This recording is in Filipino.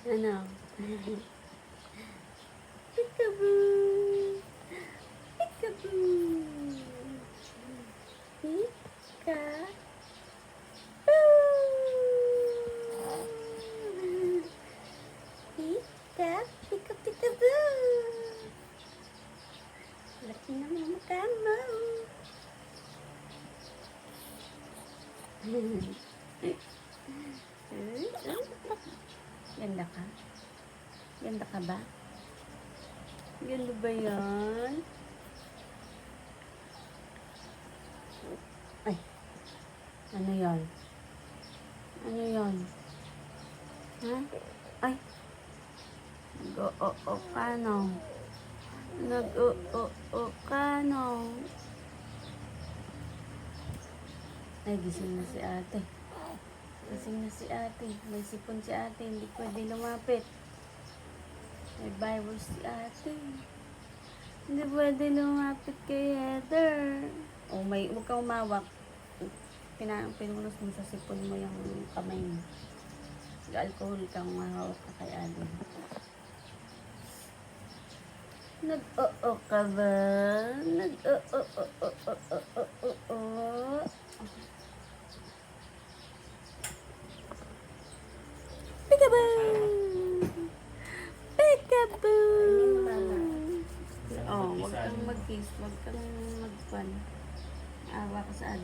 Ano? Peekaboo! Peekaboo! Peekaboo! Pika, pika, peekaboo! Laki na mga mukha mo. Ganda ka? Ganda ka ba? Ganda ba yan? Ay, ano yan? Ano yan? Ha? Ay, nag-o-o ka no? Nag-o-o ka no? Ay, gising na si ate. Gising na si ate. May sipon si ate. Hindi pwede lumapit. May virus si ate. Hindi pwede lumapit kay Heather. O, huwag kang umawak. Pinunos mo sa sipon mo yung kamay mo. Alcohol kang umawak ka kay ate. Nag-o-o ka ba? Nag-o-o-o-o-o-o-o-o. Peekaboo! Peekaboo! Oh, wag kang mag-kiss, wag kang mag-fun. Awa ka sa ate.